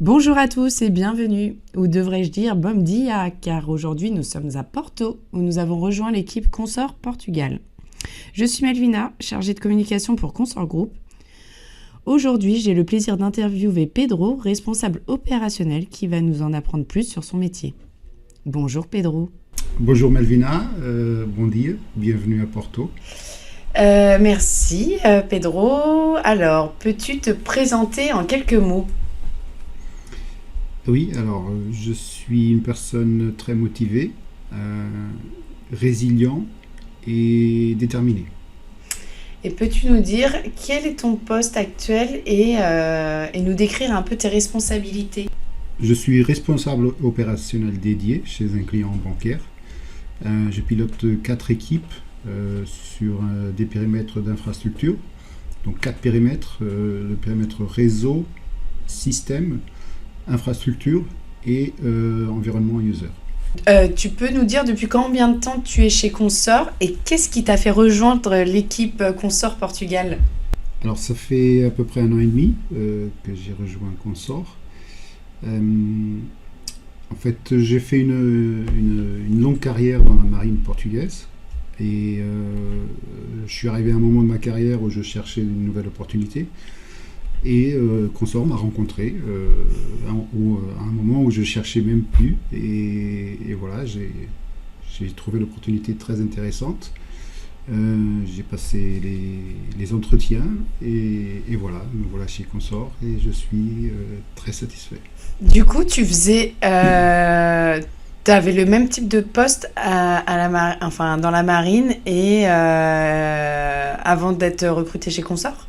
Bonjour à tous et bienvenue, ou devrais-je dire bom dia, car aujourd'hui nous sommes à Porto, où nous avons rejoint l'équipe Consort Portugal. Je suis Melvina, chargée de communication pour Consort Group. Aujourd'hui, j'ai le plaisir d'interviewer Pedro, responsable opérationnel, qui va nous en apprendre plus sur son métier. Bonjour Pedro. Bonjour Melvina, bon dia, bienvenue à Porto. Merci Pedro. Alors, peux-tu te présenter en quelques mots ? Oui, alors je suis une personne très motivée, résilient et déterminé. Et peux-tu nous dire quel est ton poste actuel et nous décrire un peu tes responsabilités ? Je suis responsable opérationnel dédié chez un client bancaire. Je pilote 4 équipes sur des périmètres d'infrastructure. Donc 4 périmètres, le périmètre réseau, système, infrastructure et environnement user. Tu peux nous dire depuis combien de temps tu es chez Consort et qu'est-ce qui t'a fait rejoindre l'équipe Consort Portugal ? Alors ça fait à peu près 1 an et demi que j'ai rejoint Consort. En fait, j'ai fait une longue carrière dans la marine portugaise et je suis arrivé à un moment de ma carrière où je cherchais une nouvelle opportunité. Et Consort m'a rencontré à un moment où je cherchais même plus. Et voilà, j'ai trouvé l'opportunité très intéressante. J'ai passé les entretiens et voilà, me voilà chez Consort et je suis très satisfait. Du coup, tu faisais... T'avais le même type de poste dans la marine et avant d'être recruté chez Consort ?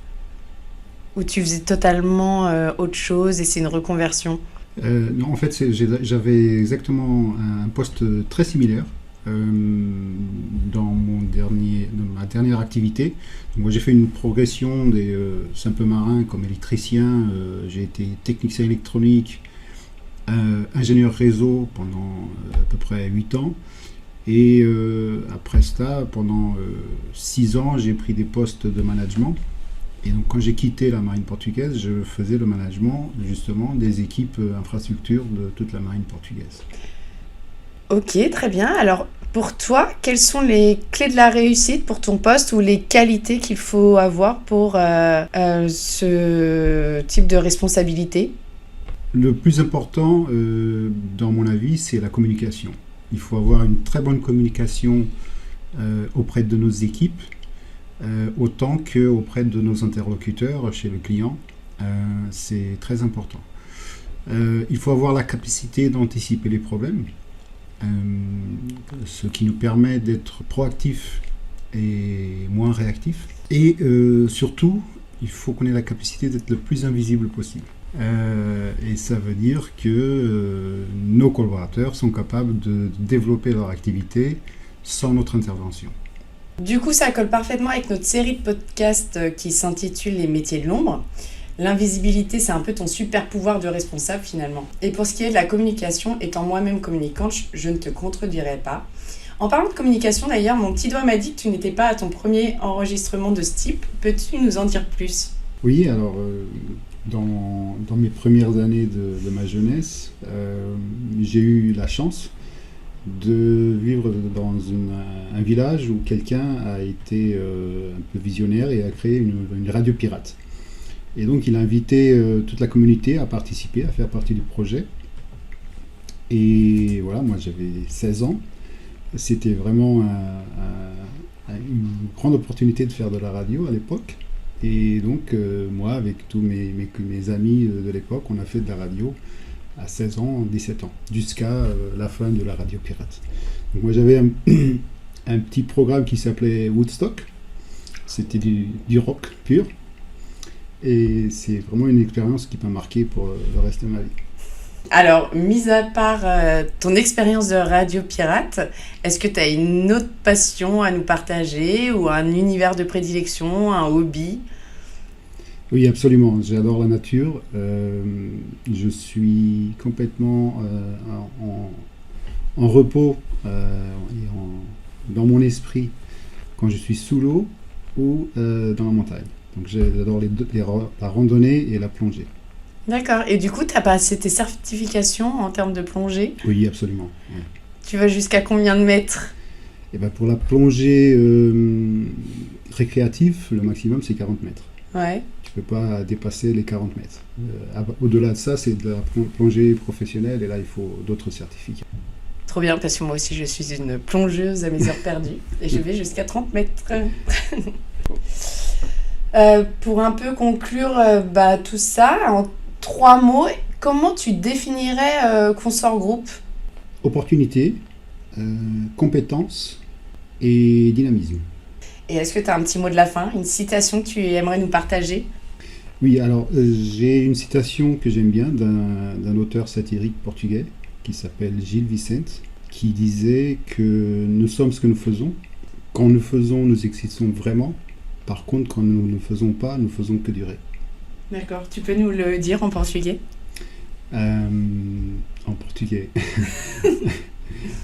Ou tu faisais totalement autre chose et c'est une reconversion ? Non, en fait, j'avais exactement un poste très similaire dans ma dernière activité. Donc, moi, j'ai fait une progression des simples marins comme électricien. J'ai été technicien électronique, ingénieur réseau pendant à peu près 8 ans. Et après ça, pendant 6 ans, j'ai pris des postes de management. Et donc quand j'ai quitté la marine portugaise, je faisais le management justement des équipes infrastructures de toute la marine portugaise. Ok, très bien. Alors pour toi, quelles sont les clés de la réussite pour ton poste ou les qualités qu'il faut avoir pour ce type de responsabilité ? Le plus important dans mon avis, c'est la communication. Il faut avoir une très bonne communication auprès de nos équipes. Autant qu'auprès de nos interlocuteurs chez le client, c'est très important. Il faut avoir la capacité d'anticiper les problèmes, ce qui nous permet d'être proactifs et moins réactifs. Et surtout, il faut qu'on ait la capacité d'être le plus invisible possible. Et ça veut dire que nos collaborateurs sont capables de développer leur activité sans notre intervention. Du coup, ça colle parfaitement avec notre série de podcasts qui s'intitule Les métiers de l'ombre. L'invisibilité, c'est un peu ton super pouvoir de responsable finalement. Et pour ce qui est de la communication, étant moi-même communicante, je ne te contredirai pas. En parlant de communication d'ailleurs, mon petit doigt m'a dit que tu n'étais pas à ton premier enregistrement de ce type. Peux-tu nous en dire plus ? Oui, alors dans mes premières années de ma jeunesse, j'ai eu la chance de vivre dans un village où quelqu'un a été un peu visionnaire et a créé une radio pirate. Et donc il a invité toute la communauté à participer, à faire partie du projet. Et voilà, moi j'avais 16 ans. C'était vraiment une grande opportunité de faire de la radio à l'époque. Et donc moi, avec tous mes amis de l'époque, on a fait de la radio à 16 ans, 17 ans, jusqu'à la fin de la radio pirate. Donc moi j'avais un petit programme qui s'appelait Woodstock, c'était du rock pur, et c'est vraiment une expérience qui m'a marqué pour le reste de ma vie. Alors, mis à part ton expérience de radio pirate, est-ce que tu as une autre passion à nous partager ou un univers de prédilection, un hobby ? Oui, absolument. J'adore la nature. Je suis complètement en repos dans mon esprit quand je suis sous l'eau ou dans la montagne. Donc j'adore la randonnée et la plongée. D'accord. Et du coup, tu as passé tes certifications en termes de plongée. Oui, absolument. Ouais. Tu vas jusqu'à combien de mètres? Et ben pour la plongée récréative, le maximum c'est 40 mètres. Ouais. Tu peux pas dépasser les 40 mètres. Au-delà de ça, c'est de la plongée professionnelle et là il faut d'autres certificats. Trop bien, parce que moi aussi je suis une plongeuse à mes heures perdues et je vais jusqu'à 30 mètres. Pour un peu conclure tout ça, en 3 mots, comment tu définirais Consort Group? Opportunité, compétence et dynamisme. Et est-ce que tu as un petit mot de la fin, une citation que tu aimerais nous partager? Oui, alors j'ai une citation que j'aime bien d'un auteur satirique portugais qui s'appelle Gil Vicente, qui disait que nous sommes ce que nous faisons. Quand nous faisons, nous existons vraiment. Par contre, quand nous ne faisons pas, nous faisons que durer. D'accord, tu peux nous le dire en portugais? En português.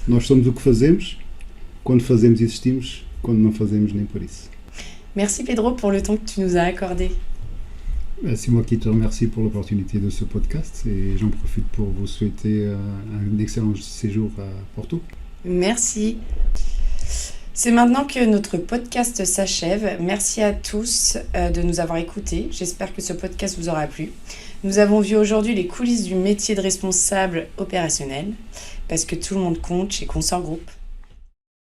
Nós somos o que fazemos. Quando fazemos, existimos. Quando não fazemos, nem por isso. Merci Pedro pour le temps que tu nous as accordé. C'est moi qui te remercie pour l'opportunité de ce podcast et j'en profite pour vous souhaiter un excellent séjour à Porto. Merci. C'est maintenant que notre podcast s'achève. Merci à tous de nous avoir écoutés. J'espère que ce podcast vous aura plu. Nous avons vu aujourd'hui les coulisses du métier de responsable opérationnel parce que tout le monde compte chez Consort Group.